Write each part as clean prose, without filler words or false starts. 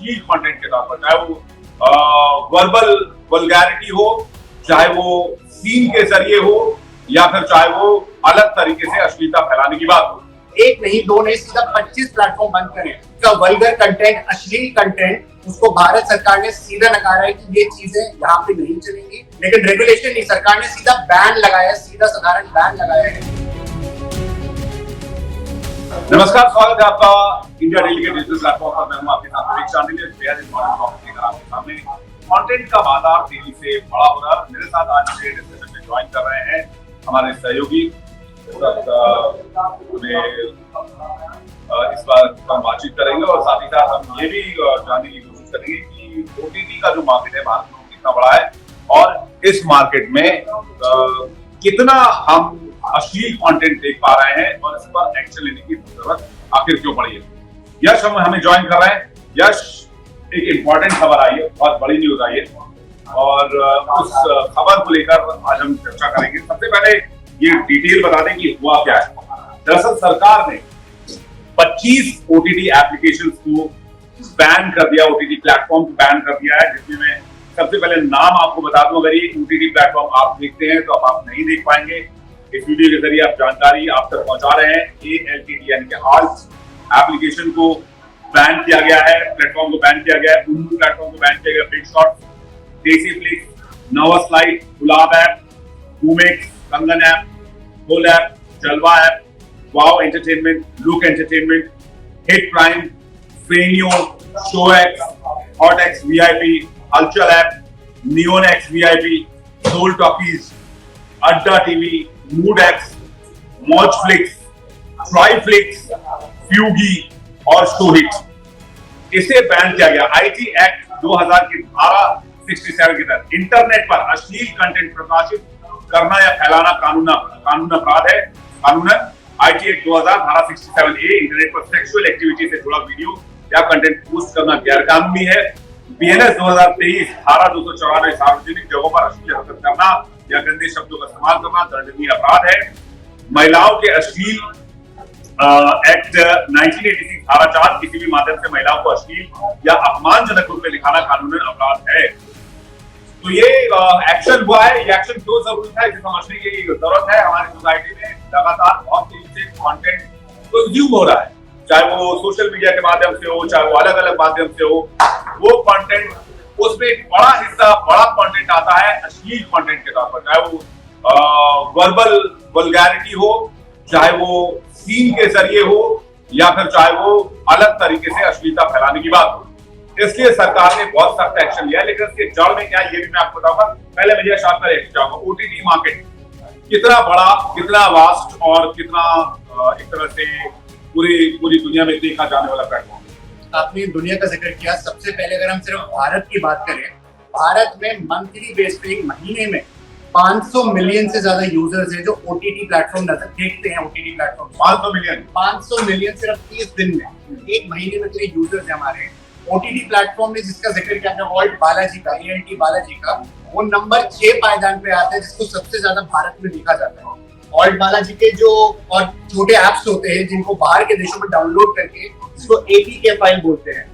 अश्लील कंटेंट के तौर पर, चाहे वो वर्बल वल्गैरिटी हो, चाहे वो सीन के जरिए हो, या फिर चाहे वो अलग तरीके से अश्लीलता फैलाने की बात हो। एक नहीं, दो नहीं, सीधा 25 प्लेटफॉर्म बंद करें। का वल्गर कंटेंट, अश्लील कंटेंट, उसको भारत सरकार ने सीधा नकारा है कि ये चीजें यहाँ पे नहीं चलेंगी। लेकिन रेगुलेशन नहीं, सरकार ने सीधा बैन लगाया है, सीधा साधारण बैन लगाया है। नमस्कार, स्वागत है आपका इंडिया डेली के डिजिटल प्लेटफॉर्म पर। मैं हूं आपके साथ विवेक चांडिल्य। इस मॉडर्न टॉपिक लेकर आपके सामने कंटेंट का बाजार तेजी से बड़ा हो रहा है। मेरे साथ आज के डिस्कशन में ज्वाइन कर रहे हैं हमारे सहयोगी। इस बार हम बातचीत करेंगे और साथ ही साथ हम ये भी जानने की कोशिश करेंगे कि ओटीटी का जो मार्केट है भारत में कितना बड़ा है और इस मार्केट में कितना हम अश्लील कंटेंट देख पा रहे हैं और इस पर एक्शन लेने की जरूरत आखिर क्यों पड़ी है। यश हमें ज्वाइन कर रहे हैं। यश, एक इंपॉर्टेंट खबर आई है, बहुत बड़ी न्यूज आई है और उस खबर को लेकर आज हम चर्चा करेंगे। सबसे पहले ये डिटेल बता दें कि हुआ क्या है। दरअसल सरकार ने 25 ओटीटी एप्लीकेशंस को बैन कर दिया, ओटीटी प्लेटफॉर्म को बैन कर दिया है, जिसमें मैं सबसे पहले नाम आपको बता दूं। अगर ये ओटीटी प्लेटफॉर्म आप देखते हैं तो आप नहीं देख पाएंगे। इस वीडियो के जरिए आप जानकारी आप तक पहुंचा रहे हैं। ALTT यानी कि आल्ट एप्लीकेशन को बैन किया गया है, प्लेटफॉर्म को बैन किया गया है। उर्दू प्लेटफॉर्म को बैन किया गया। Big Shot, Desi Flix, Navaslide, Gulab app, Boomex, Kangan app, hole app, Jalwa app, wow entertainment, look entertainment, hit prime, Franeo, show X, hot X VIP, Halchal app, neon X VIP, soul talkies, Adda TV, mood X, Mauj flix, tri flix, Fugi और Showhit. इसे ban किया गया। IT act 2000 की धारा 67 के तहत internet पर अश्लील कंटेंट प्रकाशित करना या फैलाना कानून अपराध है। कानूनन आईटी एक्ट 2000 धारा 67A, इंटरनेट पर सेक्सुअल एक्टिविटी से जुड़ा वीडियो या कंटेंट पोस्ट करना गैरकानूनी है। BNS 2023 धारा 294, सार्वजनिक जगहों पर अश्लील हरकत करना या गंदे शब्दों का इस्तेमाल करना दंडनीय अपराध है। महिलाओं के अश्लील एक्ट 1986 धारा 4, किसी भी माध्यम से महिलाओं को अश्लील या अपमानजनक रूप में दिखाना कानूनन अपराध है। तो ये एक्शन हुआ है। ये एक्शन क्यों जरूरी था, इसे समझने की जरूरत है। हमारी सोसाइटी में लगातार बहुत तेजी से कंटेंट कंज्यूम हो रहा है, चाहे वो सोशल मीडिया के माध्यम से हो, चाहे वो अलग अलग माध्यम से हो। वो कंटेंट, उसमें एक बड़ा हिस्सा, बड़ा कंटेंट आता है अश्लील कंटेंट के तौर पर, चाहे वो वर्बल वल्गैरिटी हो, चाहे वो सीन के जरिए हो, या फिर चाहे वो अलग तरीके से अश्लीलता फैलाने की बात हो। इसलिए सरकार ने बहुत सख्त एक्शन लिया। लेकिन इसके जड़ में क्या, ये भी मैं आपको बताऊंगा। पहले मुझे आपका रिएक्शन चाहूंगा। ओटीटी मार्केट कितना बड़ा, कितना वास्ट और कितना एक तरह से पूरी दुनिया में देखा जाने वाला प्लेटफॉर्म। आपने दुनिया का जिक्र किया। सबसे पहले अगर हम सिर्फ भारत की बात करें, भारत में मंथली बेस पे एक महीने में 500 मिलियन से ज्यादा यूजर्स हैं जो ओटीटी प्लेटफॉर्म देखते हैं। ओटीटी प्लेटफॉर्म 500 मिलियन सिर्फ 30 दिन में, एक महीने में तो ये यूजर्स हैं हमारे। ओटीटी प्लेटफॉर्म में जिसका जिक्र किया आपने, ऑल्ट बालाजी का, ALT बालाजी का, वो नंबर 6 पायदान पे आता है, जिसको सबसे ज्यादा भारत में देखा जाता है। ऑल्ट बालाजी के जो और छोटे एप्स होते हैं जिनको बाहर के देशों में डाउनलोड करके, जिसको APK फाइल बोलते हैं,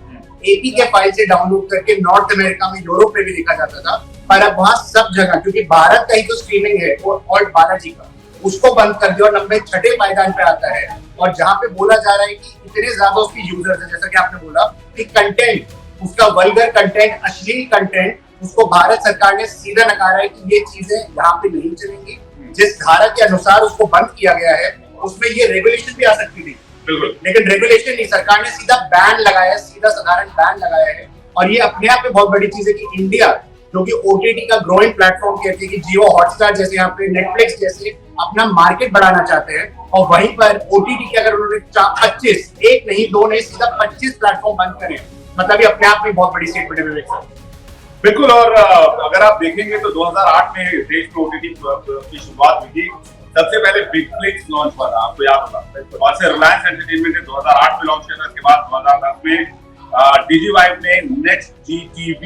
APK फाइल से डाउनलोड करके नॉर्थ अमेरिका में, यूरोप में भी देखा जाता था। पर अब वहां सब जगह, क्योंकि भारत का ही तो स्ट्रीमिंग है वो ऑल्ट बालाजी का, उसको बंद कर दिया और नंबर 6 पायदान पे आता है। और जहाँ पे बोला जा रहा है कि इतने ज्यादा उसकी यूजर्स हैं, जैसा कि आपने बोला कि कंटेंट, उसका वल्गर कंटेंट, अश्लील कंटेंट, उसको भारत सरकार ने सीधा नकारा है कि ये चीजें यहाँ पे नहीं चलेंगी। जिस धारा के अनुसार उसको बंद किया गया है, उसमें ये रेगुलेशन भी आ सकती थी, लेकिन रेगुलेशन नहीं, सरकार ने सीधा बैन लगाया है, सीधा साधारण बैन लगाया है। और ये अपने आप में बहुत बड़ी चीज है कि इंडिया, जो कि ओटीटी का ग्रोइंग प्लेटफॉर्म कहते हैं, कि जियो हॉटस्टार जैसे, यहाँ पे नेटफ्लिक्स जैसे अपना मार्केट बढ़ाना चाहते हैं, और वहीं पर ओटीटी के अगर उन्होंने 25, एक नहीं, दो नहीं, सीधा 25 प्लेटफॉर्म बंद करें, मतलब ये अपने आप में बहुत बड़ी स्टेटमेंट है विवेक साहब। बिल्कुल। और अगर आप देखेंगे तो 2008 में देश में ओटीटी की शुरुआत हुई थी। सबसे पहले बिग फ्लिक्स लॉन्च हुआ था, आपको याद होगा, और से रिलायंस एंटरटेनमेंट ने 2008 में लॉन्च किया था। इसके बाद 2010 में डिजीवाइव ने नेक्स्ट GTV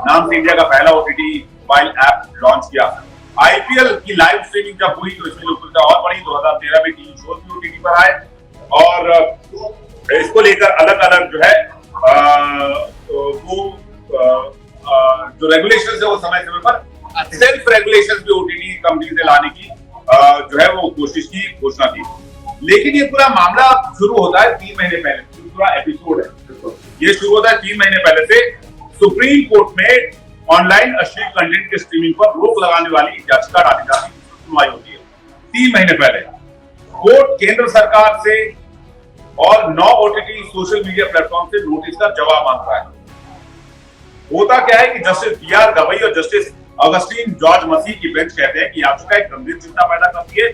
नाम से इंडिया का पहला ओटीटी मोबाइल ऐप लॉन्च किया। IPL की लाइव स्ट्रीमिंग जब हुई तो इसमें लोकप्रियता और बढ़ी। 2013 में टीवी शोज भी ओटीटी पर आए और इसको लेकर अलग अलग जो है जो रेगुलेशन है वो समय समय पर सेल्फ रेगुलेशन भी ओटीटी कंपनी से लाने की जो है वो कोशिश की, घोषणा की। लेकिन ये पूरा मामला शुरू होता है 3 महीने पहले, पूरा एपिसोड है ये शुरू होता है 3 महीने पहले से। सुप्रीम कोर्ट में ऑनलाइन अश्लील कंटेंट के स्ट्रीमिंग पर रोक लगाने वाली याचिका डाली जाती है, सुनवाई होती है 3 महीने पहले। कोर्ट केंद्र सरकार से और 9 ओटीटी सोशल मीडिया प्लेटफॉर्म से नोटिस का जवाब मांगता है। होता क्या है कि जस्टिस बीआर गवई और जस्टिस अगस्टीन जॉर्ज मसीह की बेंच कहते हैं कि याचिका एक गंभीर चिंता पैदा करती है,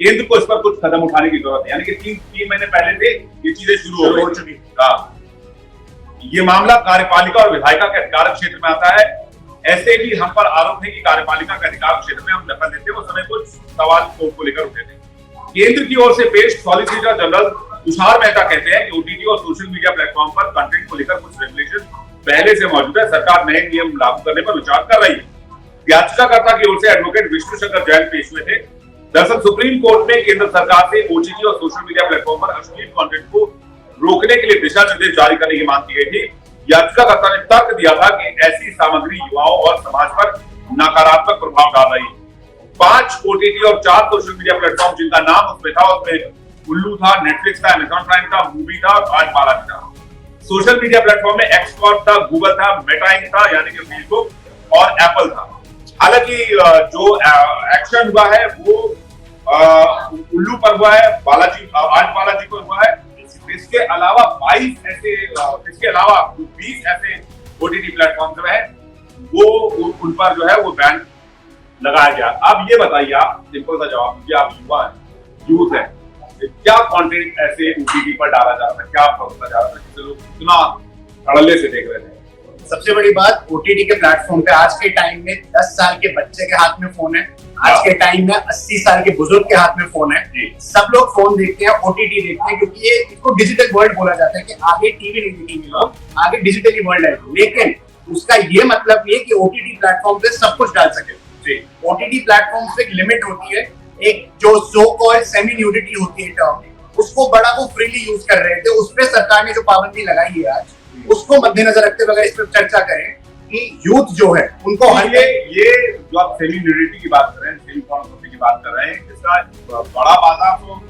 केंद्र को इस पर कुछ कदम उठाने की जरूरत है। यानी कि 3 महीने पहले से ये चीजें शुरू हो चुकी। ये मामला कार्यपालिका और विधायिका के अधिकार क्षेत्र में आता है। ऐसे भी हम पर आरोप है कि कार्यपालिका के अधिकार क्षेत्र में हम दखल देते, वो समय कुछ सवाल को लेकर उठे थे। केंद्र की ओर से पेश सॉलिसिटर जनरल तुषार मेहता कहते हैं कि ओटीटी और सोशल मीडिया प्लेटफॉर्म पर कंटेंट को लेकर कुछ रेगुलेशन पहले से मौजूद है, सरकार नए नियम लागू करने पर विचार कर रही है। याचिकाकर्ता की ओर से एडवोकेट विष्णु शंकर जैन पेश हुए थे। दरअसल सुप्रीम कोर्ट में केंद्र सरकार से ओटीटी और सोशल मीडिया प्लेटफॉर्म पर अश्लील कंटेंट को रोकने के लिए दिशा निर्देश जारी करने की मांग की गई थी। याचिकाकर्ता ने तर्क दिया था कि ऐसी सामग्री युवाओं और समाज पर नकारात्मक प्रभाव डाल रही है। 5 ओटीटी और 4 सोशल मीडिया प्लेटफॉर्म जिनका नाम उसमें था, उसमें उल्लू था, नेटफ्लिक्स था, अमेज़न प्राइम था, मूवी था और आज बालाजी था। सोशल मीडिया प्लेटफॉर्म में एक्सकॉर्ड था, गूगल था, मेटा इंक था यानी कि फेसबुक और एप्पल था। हालांकि जो एक्शन हुआ है वो उल्लू पर हुआ है, आज बालाजी पर हुआ है। इसके अलावा 20 ऐसे ओटीटी प्लेटफॉर्म है वो उन पर जो है वो बैन लगाया गया। अब ये बताइए, आप सिंपल सा जवाब दीजिए, आप युवा हैं, यूथ है, क्या कंटेंट ऐसे ओटीटी पर डाला जा रहा है, क्या परोसा जा रहा है जिससे लोग इतना धड़ल्ले से देख रहे थे? सबसे बड़ी बात, ओटीटी के प्लेटफॉर्म पे आज के टाइम में 10 साल के बच्चे के हाथ में फोन है, आज के टाइम में 80 साल के बुजुर्ग के हाथ में फोन है। सब लोग फोन देखते हैं, ओटीटी देखते हैं, क्योंकि ये इसको डिजिटल वर्ल्ड बोला जाता है कि आगे टीवी नहीं देखेंगे लोग, आगे डिजिटली वर्ल्ड है। लेकिन उसका ये मतलब ये कि ओटीटी प्लेटफॉर्म पे सब कुछ डाल सके। ओटीटी प्लेटफॉर्म पे एक लिमिट होती है, एक जो सो कॉल्ड सेमी न्यूडिटी होती है टर्म, उसको बड़ा वो फ्रीली यूज कर रहे थे। उस पे सरकार ने जो पाबंदी लगाई है आज, उसको मद्देनजर रखते हुए अगर इस पर चर्चा करें कि यूथ जो है उनको ये जो आप सेमी न्यूडिटी की बात कर रहे हैं, सेमी पोर्नोग्राफी की बात कर रहे हैं, इसका बड़ा बाजार तो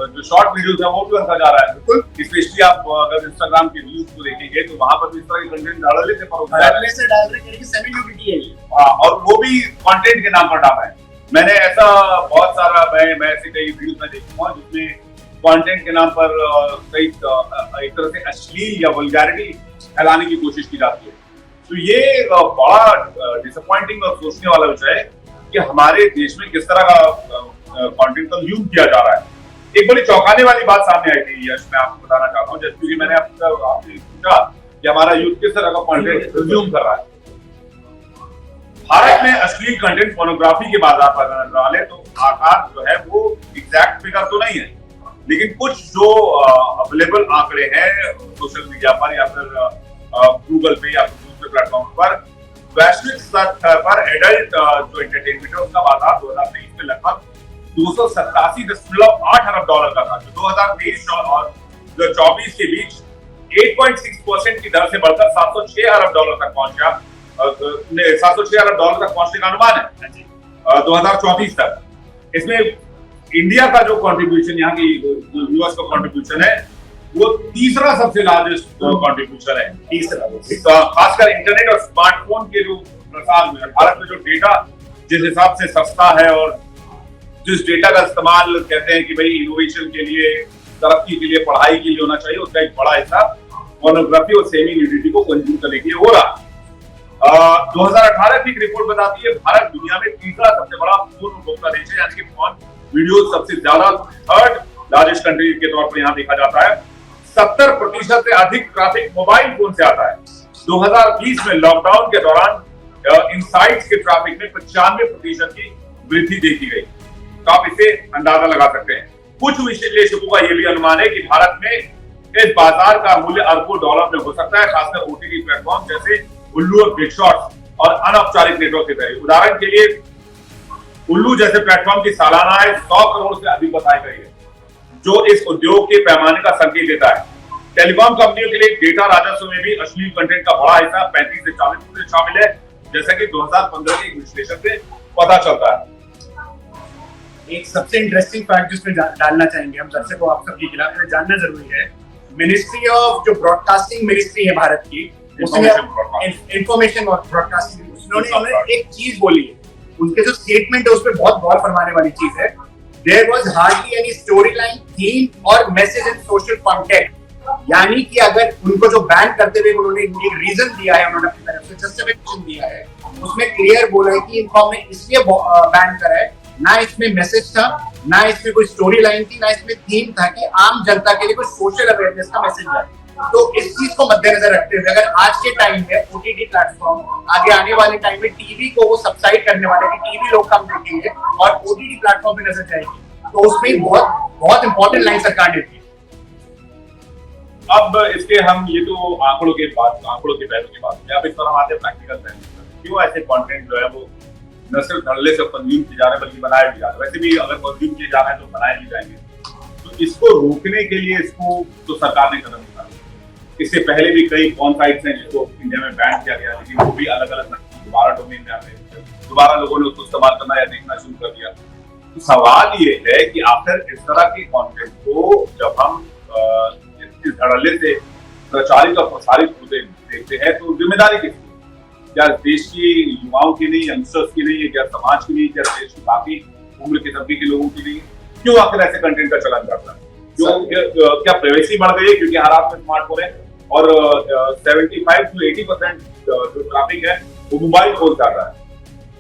जो शॉर्ट वीडियोस है वो भी बनता जा रहा है। बिल्कुल, स्पेशली आप अगर इंस्टाग्राम के व्यूज को देखेंगे तो वहां पर भी इस तरह के कंटेंट धड़ल्ले से परोसा जा रहा है, डाल रहे हैं कि सेमी न्यूडिटी है ये। और वो भी कंटेंट के नाम पर डाला है। मैंने ऐसा बहुत सारा मैं ऐसे कई वीडियोस में देखा हूं जिसमें कंटेंट के नाम पर कई एक तरह से अश्लील या वल्गैरिटी फैलाने की कोशिश की जाती है। तो ये बड़ा डिसअपॉइंटिंग और सोचने वाला विषय है कि हमारे देश में किस तरह का कंटेंट कंज्यूम किया जा रहा है। एक बड़ी चौंकाने वाली बात सामने आई थी, यश, मैं आपको बताना चाहता हूँ, जैसे कि मैंने आपसे पूछा कि हमारा यूथ किस तरह का कंटेंट कंज्यूम कर रहा है। भारत में अश्लील कंटेंट पोर्नोग्राफी के बाजार पर नजर डाले तो आकार जो है वो एग्जैक्ट फिगर तो नहीं है, लेकिन कुछ जो अवेलेबल आंकड़े हैं सोशल मीडिया पर या फिर गूगल पे या फिर दूसरे प्लेटफॉर्म पर, वैश्विक स्तर पर एडल्ट जो एंटरटेनमेंट है उसका बाजार 2023 में लगभग $287.8 अरब का था, जो 2023 और 2024 के बीच 8.6% की दर से बढ़कर $706 अरब तक पहुंच गया। $706 अरब तक पहुंचने का अनुमान है 2024 तक। इसमें इंडिया का जो कंट्रीब्यूशन, यहाँ की यूएस का कंट्रीब्यूशन है वो तीसरा सबसे लार्जेस्ट कंट्रीब्यूशन है, तीसरा। खासकर इंटरनेट और स्मार्टफोन के जो प्रसार में भारत में जो डेटा जिस हिसाब से सस्ता है और जिस डेटा का इस्तेमाल कहते हैं कि भाई इनोवेशन के लिए, तरक्की के लिए, पढ़ाई के लिए होना चाहिए, उसका एक बड़ा हिस्सा पोर्नोग्राफी और सेमी न्यूडिटी को कंज्यूम करने के लिए हो रहा। 2018 की एक रिपोर्ट बताती है भारत दुनिया में तीसरा सबसे बड़ा फोन उपभोक्ता देश है, यानी कि फोन वीडियो सबसे ज्यादा थर्ड लार्जेस्ट कंट्री के तौर पर यहाँ देखा जाता है। 70% से अधिक ट्रैफिक मोबाइल फोन से आता है। 2020 में लॉकडाउन के दौरान इन साइट्स के ट्रैफिक में 95% की वृद्धि देखी गई। तो आप इसे अंदाजा लगा सकते हैं। कुछ विश्लेषकों का यह भी अनुमान है कि भारत में इस बाजार का मूल्य अरबों डॉलर में हो सकता है, खासकर ओटीटी प्लेटफॉर्म जैसे उल्लू और बिग शॉट्स और अनौपचारिक नेटवर्क की तरह। उदाहरण के लिए उल्लू जैसे प्लेटफॉर्म की सालाना आय 100 करोड़ से अधिक बताई गई है, जो इस उद्योग के पैमाने का संकेत देता है। टेलीकॉम कंपनियों के लिए डेटा राजस्व में भी अश्लील कंटेंट का बड़ा हिस्सा 35 से 40% शामिल है, जैसा कि 2015 के एक विश्लेषण से पता चलता है। एक सबसे इंटरेस्टिंग फैक्ट जिसमें डालना चाहेंगे हम दर्शकों, आप सबके खिलाफ जानना जरूरी है। मिनिस्ट्री ऑफ जो ब्रॉडकास्टिंग मिनिस्ट्री है भारत की, उसने इंफॉर्मेशन और ब्रॉडकास्टिंग, उन्होंने एक चीज बोली है, उनके जो स्टेटमेंट है उस पर बहुत गौर फरमाने वाली चीज है। There was hardly any story line, theme और मैसेज इन सोशल कॉन्टेक्ट। यानी कि अगर उनको जो बैन करते हुए उन्होंने एक रीजन दिया है, उन्होंने अपनी तरफ से जस्टिफिकेशन दिया है, उसमें क्लियर बोला है कि इनको हमने इसलिए बैन करा है, ना इसमें मैसेज था, ना इसमें कोई स्टोरी लाइन थी, ना इसमें थीम था कि आम जनता के लिए कोई सोशल अवेयरनेस का मैसेज है। तो इस चीज को मद्देनजर रखते हुए अगर आज के टाइम में ओटीटी प्लेटफॉर्म, आगे आने वाले टाइम में टीवी को वो सब्साइड करने वाले कि टीवी लोग कम देखेंगे और ओटीटी प्लेटफॉर्म पे नजर जाएगी, तो उसमें बहुत इंपॉर्टेंट लाइन सरकार ने दी। अब इसके हम ये तो आंकड़ों के पहलू की बात है। अब इस पर हम आते हैं प्रैक्टिकल पहलू। क्यों ऐसे कंटेंट जो है वो न सिर्फ धड़ल्ले से कंज्यूम किए जा रहे हैं बल्कि बनाए भी जा रहे हैं। वैसे भी अगर कंज्यूम किए जा रहे हैं तो बनाए भी जाएंगे। तो इसको रोकने के लिए इसको तो सरकार ने कदम उठाया। इससे पहले भी कई कौन साइट्स हैं जिसको इंडिया में बैन किया गया, लेकिन वो भी अलग अलग दोबारा डोमेन में आते हैं, दोबारा लोगों ने उसको इस्तेमाल करना या देखना शुरू कर दिया। तो सवाल ये है कि आखिर इस तरह के कंटेंट को जब हम इस धड़ल्ले से प्रचारित और प्रसारित होते देखते हैं तो जिम्मेदारी किसकी? क्या देश की युवाओं की नहीं, यंगस्टर्स की नहीं है? क्या समाज की नहीं? क्या देश की बाकी उम्र के तबके के लोगों की नहीं? क्यों आखिर ऐसे कंटेंट का चलन करता है? क्या प्राइवेसी बढ़ गई है क्योंकि हर हाथ में स्मार्टफोन है और 75 to 80% जो ट्रैफिक है वो मोबाइल फोन कर रहा है।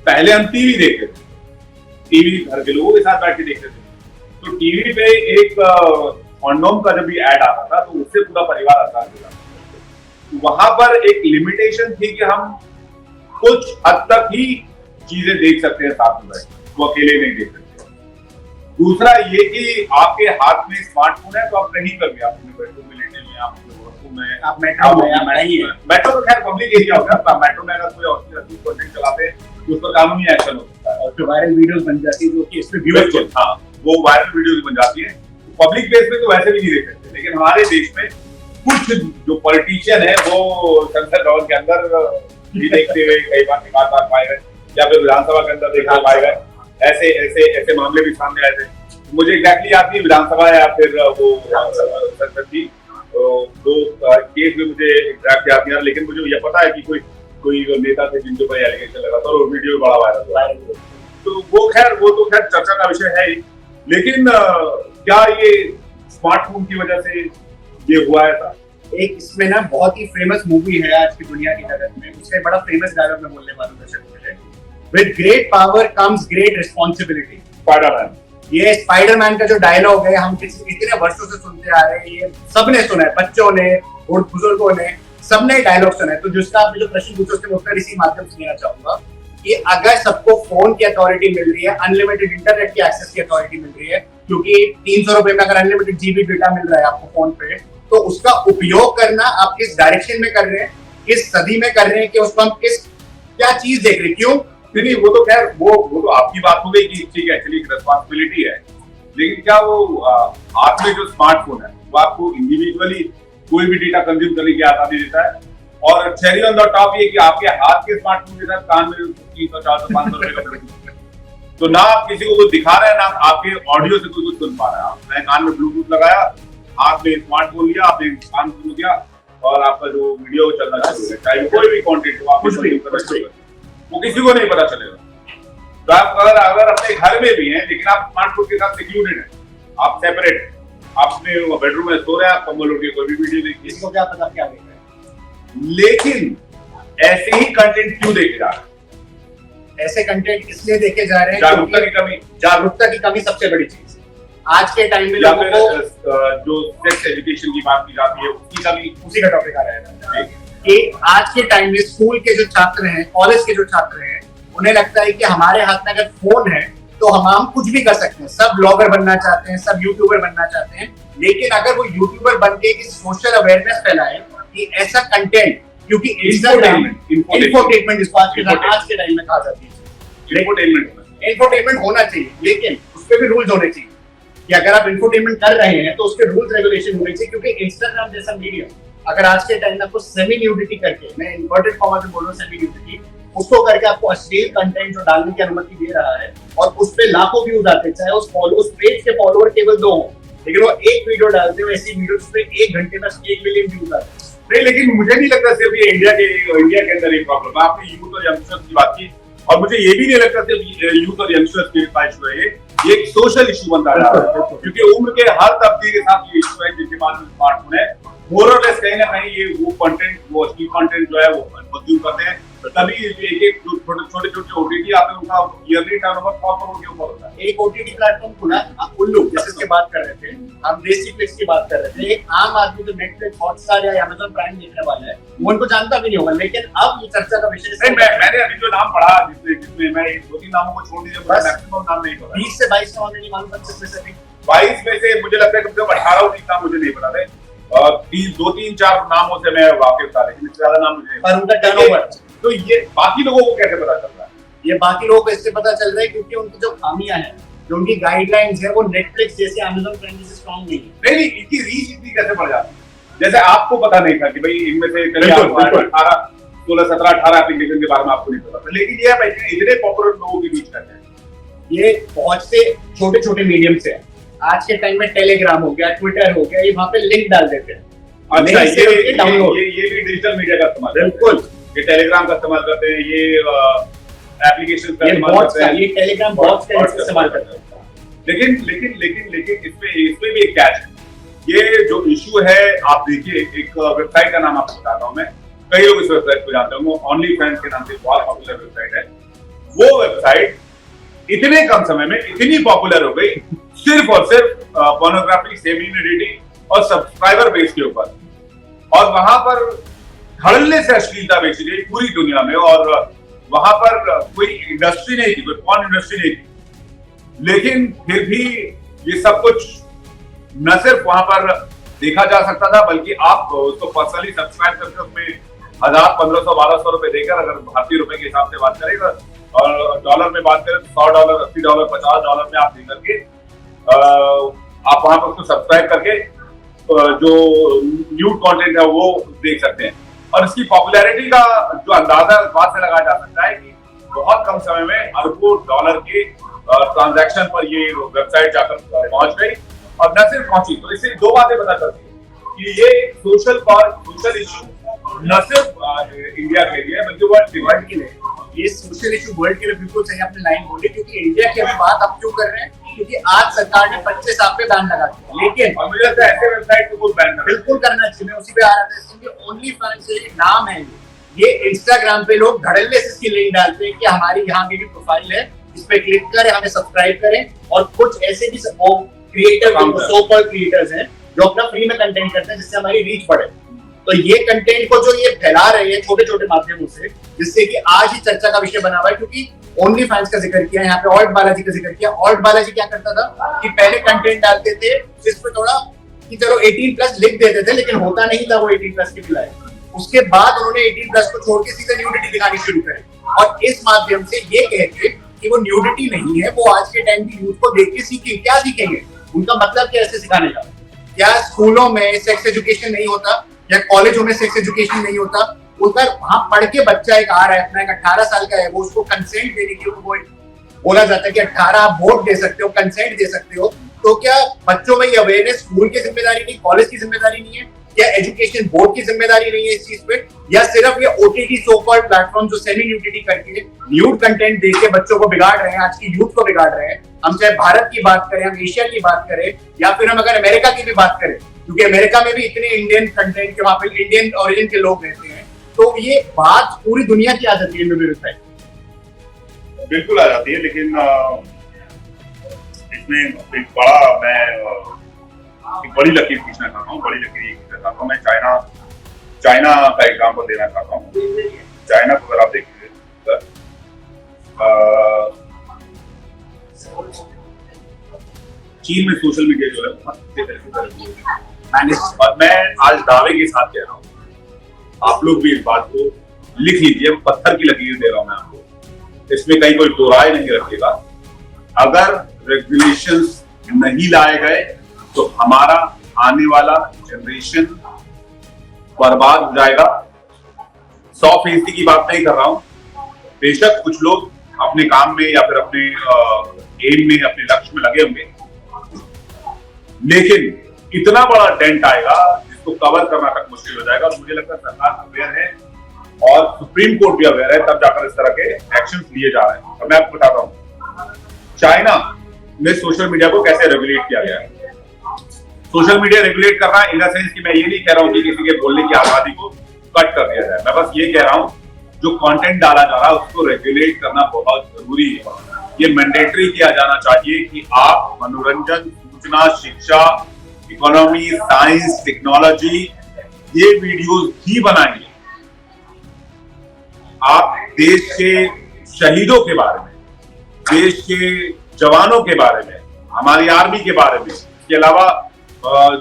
पहले हम टीवी देखते थे, टीवी घर के लोगों के साथ बैठ के देखते थे, तो टीवी पे एक कॉन्डोम का जब भी ऐड आता था तो उससे पूरा परिवार आसार हो जाता। वहां पर एक लिमिटेशन थी कि हम कुछ हद तक ही चीजें देख सकते हैं साथ में बैठ, वो अकेले नहीं देख सकते। दूसरा ये कि आपके हाथ में स्मार्टफोन है तो आप कहीं पर भी, आप अपने बेडरूम में लेटे हुए, आप वॉशरूम में, आप मेट्रो तो खैर पब्लिक एरिया होगा, मेट्रो में अगर कोई ऑफिस कंटेंट चलाते हैं तो उस पर कानूनी एक्शन हो सकता है। और जो वायरल वीडियोस बन जाती है जो कि इसमें व्यूअर्स, हाँ, वो वायरल वीडियोस बन जाती है। पब्लिक प्लेस में तो वैसे भी नहीं देख सकते, लेकिन हमारे देश में कुछ जो पॉलिटिशियन है वो संसद भवन के अंदर भी देखते हुए कई बार निकाल पाए गए या फिर विधानसभा के अंदर देखा पाए गए। ऐसे मामले भी सामने आए थे। मुझे एग्जैक्टली याद नहीं विधानसभा या फिर वो संसद की दो केस में मुझे एग्जैक्ट याद नहीं आ, लेकिन मुझे यह पता है कि कोई नेता थे जिनके ऊपर एलिगेशन लगा था और वीडियो बड़ा वायरल हुआ। तो वो तो खैर चर्चा का विषय है ही, लेकिन क्या ये स्मार्टफोन की वजह से ये हुआ है? एक इसमें ना बहुत ही फेमस मूवी है आज की दुनिया की जगत में, उससे बड़ा फेमस डायलॉग में बोलने वाला दर्शकों के लिए, with great power comes great responsibility. Spiderman, ये स्पाइडरमैन का जो डायलॉग है हम इतने वर्षों से सुनते आ रहे हैं, ये सबने सुना है, बच्चों ने, बुजुर्गों ने, सबने डायलॉग सुना है। तो जिसका आपने जो प्रश्न पूछा उसके उत्तर इसी माध्यम से देना चाहूंगा कि अगर सबको फोन की अथॉरिटी मिल रही है, अनलिमिटेड इंटरनेट की एक्सेस की अथॉरिटी मिल रही है, क्योंकि 300 रुपए में अगर अनलिमिटेड जीबी डेटा मिल रहा है आपको फोन पे, तो उसका उपयोग करना आप किस डायरेक्शन में कर रहे हैं, किस सदी में कर रहे हैं, कि उसको हम क्या चीज देख रहे हैं, क्यों? नहीं, वो तो खैर वो तो आपकी बात हो गई कि ठीक है, एक्चुअली रिस्पॉन्सिबिलिटी है, लेकिन क्या वो हाथ में जो स्मार्टफोन है वो आपको इंडिविजुअली कोई भी डेटा कंज्यूम करने की आजादी देता है? और चेरी ऑन द टॉप ये कि आपके हाथ के स्मार्टफोन के साथ कान में 300, 400, 500 रुपए का ब्लूटूथ, तो ना आप किसी को कुछ दिखा रहे हैं, ना आपके ऑडियो से कोई कुछ सुन पा रहा है। आपने कान में ब्लूटूथ लगाया, हाथ में स्मार्टफोन लिया, आपने कान सुन किया और आपका जो वीडियो चलना शुरू हो गया, चाहे कोई भी कंटेंट हो, आप वो किसी को नहीं पता चलेगा। तो आप अगर अपने घर में भी हैं लेकिन आप स्मार्टफोन के साथ सिक्योर्ड हैं, आप सेपरेट, आप अपने बेडरूम में सो रहे हैं, आप कंबल ओढ़ के कोई भी वीडियो देखिए, किसी को क्या पता क्या देख रहे हैं। लेकिन ऐसे ही कंटेंट क्यों देखे जा रहे हैं? ऐसे कंटेंट इसलिए देखे जा रहे हैं जागरूकता की कमी सबसे बड़ी चीज आज के टाइम में। लोगों को जो सेक्स एजुकेशन की बात की जाती है उसकी कमी, उसी का टॉपिक आ रहा है कि आज के टाइम में स्कूल के जो छात्र हैं, कॉलेज के जो छात्र हैं, उन्हें लगता है कि हमारे हाथ में अगर फोन है तो हम कुछ भी कर सकते हैं। सब ब्लॉगर बनना चाहते हैं, सब यूट्यूबर बनना चाहते हैं, लेकिन अगर वो यूट्यूबर बन के सोशल अवेयरनेस फैलाए कि ऐसा कंटेंट, क्योंकि इंफोटेनमेंट जिसको आज के टाइम में कहा जाती है, इंफोटेनमेंट होना चाहिए, लेकिन उस पर भी रूल्स होने चाहिए। कि अगर आप इंफोटेनमेंट कर रहे हैं तो उसके रूल्स रेगुलेशन होने चाहिए, क्योंकि इंस्टाग्राम जैसा मीडियम अगर आज के टाइम में आपको सेमी न्यूडिटी करके, मैं इन्वर्टेड कॉमा में बोल रहा हूँ सेमी न्यूडिटी, उसको करके आपको अश्लील कंटेंट जो डालने की अनुमति दे रहा है और उस पे लाखों व्यूज आते, चाहे उस पेज के फॉलोअर केवल 2 हो, लेकिन वो एक वीडियो डालते हो, ऐसी वीडियो पे 1 घंटे में 1 मिलियन व्यूज आते हैं। नहीं, लेकिन मुझे नहीं लगता सिर्फ ये इंडिया के अंदर एक प्रॉब्लम है। आपने यूथ और यंगस्टर्स की बात की, और मुझे ये भी नहीं लगता सिर्फ यूथ और यंगस्टर्स के इशू है, ये एक सोशल इशू बनता जा रहा है, क्योंकि उम्र के हर तबके के साथ ये इशू है। जिसके पास स्मार्टफोन है, मोर और लेस कहीं ना कहीं ये वो कंटेंट, वो असली कंटेंट जो है वो कंज्यूम करते हैं। तभी एक छोटे छोटे ओटीटी आते हैं, उनका ईयरली टर्नओवर 100 करोड़ के ऊपर होता है। एक ओटीटी प्लेटफॉर्म खुला, आप उल्लू जैसे इसकी बात कर रहे थे, हम देसी फ्लिक्स की बात कर रहे थे, एक आम आदमी जो नेटफ्लिक्स, हॉटस्टार या अमेज़न प्राइम देखने वाला है वो उनको जानता भी नहीं होगा, लेकिन अब ये चर्चा का विषय नहीं, मैंने अभी जो नाम पढ़ा, जिसमें मैं 2-3 नामों को छोड़ दीजिए, मुझे मैक्सिमम नाम नहीं पता। 20 से 22 नाम नहीं मालूम, 25 में से 22 में से मुझे लगता है कम से कम 18-19 नाम मुझे नहीं पता थे, और 2-3-4 नामों से मैं वाकिफ था, लेकिन इससे ज्यादा नाम मुझे, पर उनका टर्नओवर। तो ये बाकी लोगों को कैसे पता चल रहा है? ये बाकी लोगों को इससे पता चल रहा है क्योंकि उनकी जो खामियां हैं, जो उनकी गाइडलाइंस है, वो नेटफ्लिक्स जैसे, अमेज़न प्राइम जैसे स्ट्रांग नहीं है। नहीं, इनकी रीच इतनी कैसे बढ़ जाती है? जैसे आपको पता नहीं था कि भाई इनमें से 16-17-18 एप्लीकेशन के बारे में आपको नहीं पता था, लेकिन ये आप इतने पॉपुलर लोगों की रीच करते हैं। ये बहुत से छोटे छोटे मीडियम से है। आज के टाइम में टेलीग्राम हो गया, ट्विटर हो गया, ये वहां पे लिंक डाल देते हैं। अच्छा, ये डाउनलोड, ये भी डिजिटल मीडिया का इस्तेमाल, बिल्कुल, ये टेलीग्राम का इस्तेमाल करते हैं, ये एप्लीकेशन का इस्तेमाल करते हैं, ये टेलीग्राम बॉट्स का इस्तेमाल करते हैं। लेकिन इसमें भी एक कैच है। ये जो इशू है, आप देखिए, एक वेबसाइट का नाम आपको बताता हूँ मैं, कई लोग इस वेबसाइट को जानते होंगे, ओनली फैंस के नाम से बहुत पॉपुलर वेबसाइट है। वो वेबसाइट इतने कम समय में इतनी पॉपुलर हो गई, सिर्फ और सिर्फ पोर्नोग्राफी, सेमी न्यूडिटी और सब्सक्राइबर बेस के ऊपर, और वहां पर धड़ल्ले से अश्लीलता बेची गई पूरी दुनिया में, और वहां पर कोई इंडस्ट्री नहीं थी, कोई पॉर्न इंडस्ट्री नहीं थी, लेकिन फिर भी ये सब कुछ न सिर्फ वहां पर देखा जा सकता था, बल्कि आप उसको पर्सनली सब्सक्राइब करके उसमें 1000, 1500, 1200 रुपए देकर, अगर भारतीय रुपए के हिसाब से बात करें और डॉलर में बात करें तो $100, $80, $50 में आप दे करके आप वहां पर उसको सब्सक्राइब करके जो न्यूड कंटेंट है वो देख सकते हैं। और इसकी पॉपुलैरिटी का जो अंदाजा इस बात से लगाया जा सकता है कि बहुत कम समय में अरबों डॉलर के ट्रांजैक्शन पर ये वेबसाइट जाकर पहुंच गई, और न सिर्फ पहुंची, तो इससे 2 बातें पता चलती है कि ये सोशल इशू न सिर्फ इंडिया के लिए बल्कि वर्ल्ड के लिए, ये सोशल इशू वर्ल्ड के लिए बिल्कुल सही आपने लाइन बोली, क्योंकि इंडिया की हम बात अब क्यों कर रहे हैं, क्योंकि आज सरकार ने 25 साल पे बैन लगा दिया, लेकिन और मुझे लगता है ऐसे वेबसाइट को बैन बिल्कुल करना चाहिए। मैं उसी पे आ रहा था, इसलिए ओनली फैंस ये नाम है, ये इंस्टाग्राम पे लोग धड़ल्ले से इसकी लिंक डालते हैं कि हमारी यहाँ की भी प्रोफाइल है, इस पे क्लिक करें, हमें सब्सक्राइब करें, और कुछ ऐसे भी सो कॉल्ड क्रिएटर्स हैं जो अपना फ्री में कंटेंट करते हैं जिससे हमारी रीच बढ़े। तो ये कंटेंट को जो ये फैला रहे हैं छोटे छोटे माध्यमों से, जिससे कि आज ही चर्चा का विषय बना हुआ है, क्योंकि ओनली फैंस का जिक्र किया, यहाँ पे ऑल्ट बालाजी का जिक्र किया। ऑल्ट बालाजी क्या करता था कि पहले कंटेंट डालते थे जिस पे थोड़ा कि चलो 18+ लिख देते थे, लेकिन होता नहीं था वो 18+ के खिलाए। उसके बाद उन्होंने 18+ को छोड़ के सीधे न्यूडिटी दिखानी शुरू करी, और इस माध्यम से ये कहते कि वो न्यूडिटी नहीं है, वो आज के टाइम की यूथ को देख के सीखे। क्या सीखेंगे? उनका मतलब क्या ऐसे सिखाने का? क्या स्कूलों में सेक्स एजुकेशन नहीं होता, या कॉलेजों में सेक्स एजुकेशन नहीं होता? उधर वहां पढ़ के बच्चा एक आ रहा है, अपना एक 18 साल का है, वो उसको कंसेंट देने के लिए वो बोला जाता है कि 18 आप वोट दे सकते हो, कंसेंट दे सकते हो। तो क्या बच्चों में ये अवेयरनेस स्कूल की जिम्मेदारी नहीं, कॉलेज की जिम्मेदारी नहीं है, या एजुकेशन बोर्ड की जिम्मेदारी नहीं है इस चीज पे, या सिर्फ ये ओटीटी सो कॉल्ड प्लेटफॉर्म जो सेमी न्यूडिटी करके न्यूड कंटेंट देख के बच्चों को बिगाड़ रहे हैं, आज की यूथ को बिगाड़ रहे हैं? हम चाहे भारत की बात करें, हम एशिया की बात करें, या फिर हम अगर अमेरिका की भी बात करें, क्योंकि अमेरिका में भी इतने इंडियन कंटेंट के, वहां पे इंडियन ओरिजिन के लोग रहते हैं, तो ये बात पूरी दुनिया की आ जाती है। मेरे साइड बिल्कुल आ जाती है, लेकिन इसमें एक बड़ा मैं एक बड़ी लकीर खींचना चाहता हूँ, बड़ी लकीर खींचना चाहता हूँ मैं। चाइना का एग्जाम्पल देना चाहता हूँ। चाइना को अगर आप देखिए, चीन में सोशल मीडिया जो है बहुत अच्छे तरीके से, और मैं आज दावे के साथ कह रहा हूँ, आप लोग भी इस बात को लिख लीजिए, पत्थर की लकीर दे रहा हूं मैं आपको, इसमें कहीं कोई दो राय नहीं रखेगा। अगर रेगुलेशंस नहीं लाए गए तो हमारा आने वाला जनरेशन बर्बाद हो जाएगा। 100% की बात नहीं कर रहा हूं, बेशक कुछ लोग अपने काम में या फिर अपने एम में, अपने लक्ष्य में लगे होंगे, लेकिन इतना बड़ा डेंट आएगा जिसको कवर करना तक मुश्किल हो जाएगा। और मुझे लगता है सरकार अवेयर है और सुप्रीम कोर्ट भी अवेयर है, तब जाकर इस तरह के एक्शन लिए जा रहे हैं। और मैं आपको बताता हूं चाइना में सोशल मीडिया को कैसे रेगुलेट किया गया है। सोशल मीडिया रेगुलेट करना इन द सेंस कि मैं ये नहीं कह रहा हूं कि किसी के बोलने की आजादी को कट कर दिया जाए, मैं बस ये कह रहा हूं जो कंटेंट डाला जा रहा है उसको रेगुलेट करना बहुत जरूरी है। ये मैंडेटरी किया जाना चाहिए कि आप मनोरंजन, सूचना, शिक्षा, इकोनॉमी, साइंस, टेक्नोलॉजी ये वीडियोस ही बनाएंगे। आप देश के शहीदों के बारे में, देश के जवानों के बारे में, हमारी आर्मी के बारे में, इसके अलावा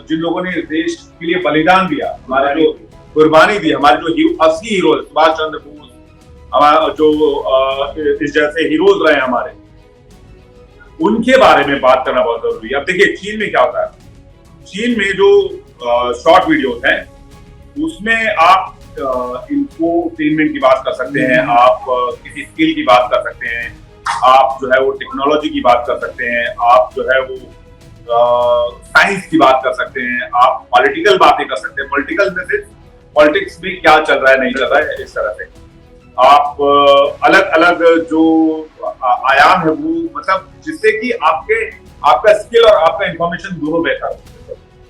जिन लोगों ने देश के लिए बलिदान दिया, हमारे जो कुर्बानी दी, हमारे जो असली हीरो सुभाष चंद्र बोस, हमारा जो इस जैसे हीरोज रहे हमारे, उनके बारे में बात करना बहुत जरूरी है। अब देखिए चीन में क्या होता है, चीन में जो शॉर्ट वीडियोस हैं उसमें आप इंफोटेनमेंट की बात कर सकते हैं, आप किसी स्किल की बात कर सकते हैं, आप जो है वो टेक्नोलॉजी की बात कर सकते हैं, आप जो है वो साइंस की बात कर सकते हैं, आप पॉलिटिकल बातें कर सकते हैं। पॉलिटिकल में से पॉलिटिक्स में क्या चल रहा है नहीं चल रहा है, इस तरह से आप अलग अलग जो आयाम है वो मतलब जिससे कि आपका स्किल और आपका इंफॉर्मेशन दोनों बेहतर हो।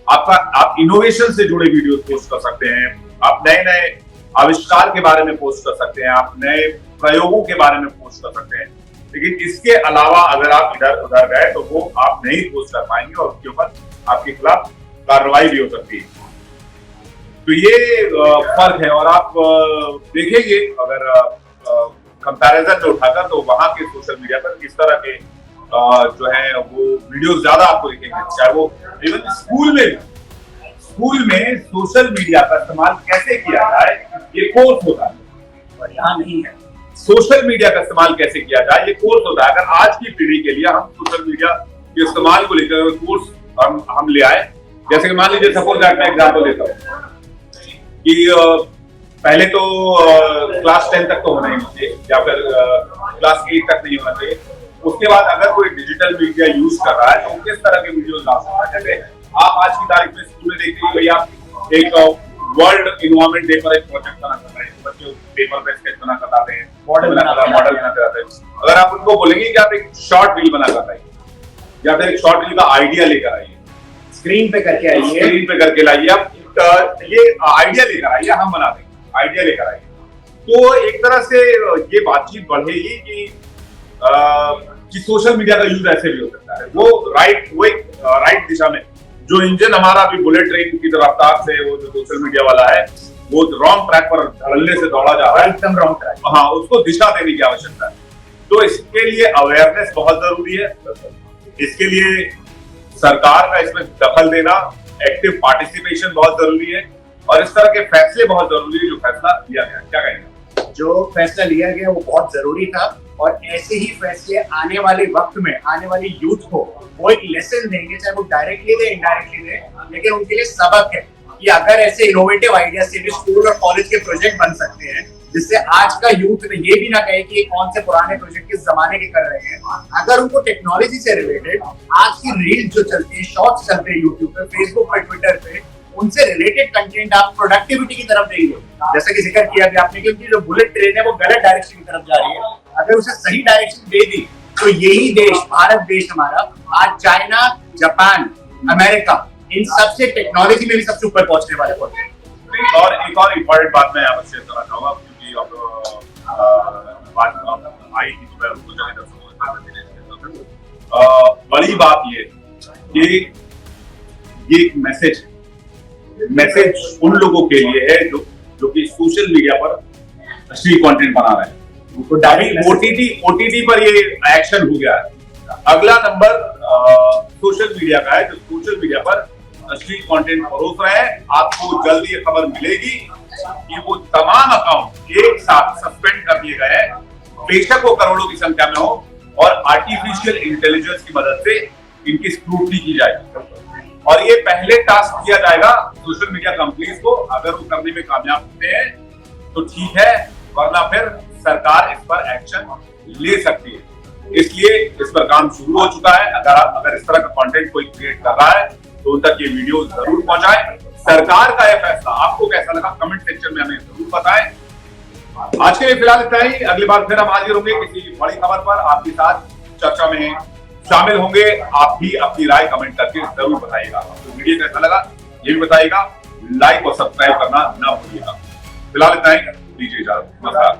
आप इनोवेशन से जुड़े वीडियो पोस्ट कर सकते हैं, आप नए नए आविष्कार के बारे में पोस्ट कर सकते हैं, आप नए प्रयोगों के बारे में पोस्ट कर सकते हैं। लेकिन इसके अलावा अगर आप इधर उधर गए तो वो आप नहीं पोस्ट कर पाएंगे और उसके ऊपर आपके खिलाफ कार्रवाई भी हो सकती है। तो ये फर्क है। और आप देखेंगे अगर कंपैरिजन में उठाकर तो वहां के सोशल मीडिया पर इस तरह के जो है वो वीडियोस ज्यादा आपको दिखेंगे, चाहे वो इवन स्कूल में सोशल मीडिया का इस्तेमाल कैसे किया जाए ये कोर्स होता है, और यहाँ नहीं है। सोशल मीडिया का इस्तेमाल कैसे किया जाए ये कोर्स होता है। अगर आज की पीढ़ी के लिए हम सोशल मीडिया के इस्तेमाल को लेकर कोर्स हम ले आए, जैसे कि मान लीजिए सपोज दैट मैं एग्जांपल देता हूँ कि पहले तो क्लास 10 तक तो होना ही नहीं चाहिए या फिर क्लास 8 तक नहीं होना चाहिए। उसके बाद अगर कोई डिजिटल मीडिया यूज कर रहा है तो किस तरह के वीडियोस ला सकता है। जैसे आप आज की तारीख में स्कूल में देखते हैं भैया एक वर्ल्ड इन्वायरमेंट डे पर एक प्रोजेक्ट बना कर रहे हैं, बच्चे पेपर पे स्केच बना कर लाते हैं, मॉडल बना कर लाते हैं। अगर आप उनको बोलेंगे कि आप एक शॉर्ट रील बना कर लाइए या फिर एक शॉर्ट रील का आइडिया लेकर आइए, स्क्रीन पे करके लाइए, आप ये आइडिया लेकर आइए, हम बना देंगे, आइडिया लेकर आइए। तो एक तरह से ये बातचीत बढ़ेगी कि सोशल मीडिया का यूज ऐसे भी हो सकता है। वो राइट दिशा में जो इंजन हमारा अभी बुलेट ट्रेन की रफ्तार से वो जो सोशल मीडिया वाला है वो रॉन्ग ट्रैक पर धड़ल्ले से दौड़ा जा रहा है, एकदम रॉन्ग ट्रैक। हाँ, उसको दिशा देने की आवश्यकता है। तो इसके लिए अवेयरनेस बहुत जरूरी है। इसके लिए सरकार का इसमें दखल देना, एक्टिव पार्टिसिपेशन बहुत जरूरी है और इस तरह के फैसले बहुत जरूरी है जो फैसला लिया गया। क्या कहेंगे? जो फैसला लिया गया वो बहुत जरूरी था और ऐसे ही फैसले आने वाले वक्त में आने वाली यूथ को वो एक लेसन देंगे, चाहे वो डायरेक्टली दे इनडायरेक्टली दे, लेकिन उनके लिए सबक है कि अगर ऐसे इनोवेटिव आइडिया से भी स्कूल और कॉलेज के प्रोजेक्ट बन सकते हैं जिससे आज का यूथ ये भी ना कहे कि कौन से पुराने प्रोजेक्ट किस जमाने के कर रहे हैं। अगर उनको टेक्नोलॉजी से रिलेटेड आज की रील जो चलती है, शॉर्ट्स चलते हैं यूट्यूब पे, फेसबुक पे, ट्विटर पे, उनसे रिलेटेड कंटेंट आप प्रोडक्टिविटी की तरफ देंगे, जैसा कि जिक्र किया भी आपने, क्योंकि जो बुलेट ट्रेन है वो गलत डायरेक्शन की तरफ जा रही है। अगर उसे सही डायरेक्शन दे दी तो यही देश, भारत देश हमारा, आज चाइना, जापान, अमेरिका, इन सबसे टेक्नोलॉजी में भी सबसे ऊपर पहुंचने वाले होते हैं। और एक और इम्पोर्टेंट बात मैं यहाँ पर शेयर करना चाहूंगा, क्योंकि बात आई थी तो मैं उसको बड़ी बात ये कि ये एक मैसेज उन लोगों के लिए है जो कि सोशल मीडिया पर अश्लील कंटेंट बना रहे हैं। तो डायरेक्ट ओटीटी पर ये एक्शन हो गया है। अगला नंबर सोशल मीडिया का है, जो सोशल मीडिया पर अश्लील कंटेंट परोस रहे हैं। आपको जल्दी ये खबर मिलेगी कि वो तमाम अकाउंट एक साथ सस्पेंड कर दिए गए हैं, बेशक वो करोड़ों की संख्या में हो, और आर्टिफिशियल इंटेलिजेंस की मदद से इनकी स्क्रूटनी की जाएगी और ये पहले टास्क दिया जाएगा सोशल मीडिया कंपनीज को। अगर वो करने में कामयाब होते हैं तो ठीक है, वरना फिर सरकार इस पर एक्शन ले सकती है। इसलिए इस पर काम शुरू हो चुका है। अगर इस तरह का कंटेंट कोई क्रिएट कर रहा है तो उन तक ये वीडियो जरूर पहुंचाएं। सरकार का यह फैसला आपको कैसा लगा कमेंट सेक्शन में हमें जरूर बताएं। आज के लिए फिलहाल इतना ही। अगली बार फिर हम हाजिर होंगे किसी बड़ी खबर पर, आपके साथ चर्चा में शामिल होंगे। आप भी अपनी राय कमेंट करके जरूर बताइएगा। तो वीडियो कैसा लगा ये भी बताइएगा, लाइक और सब्सक्राइब करना ना भूलिएगा। फिलहाल इतना ही, दीजिए इजाजत, नमस्कार।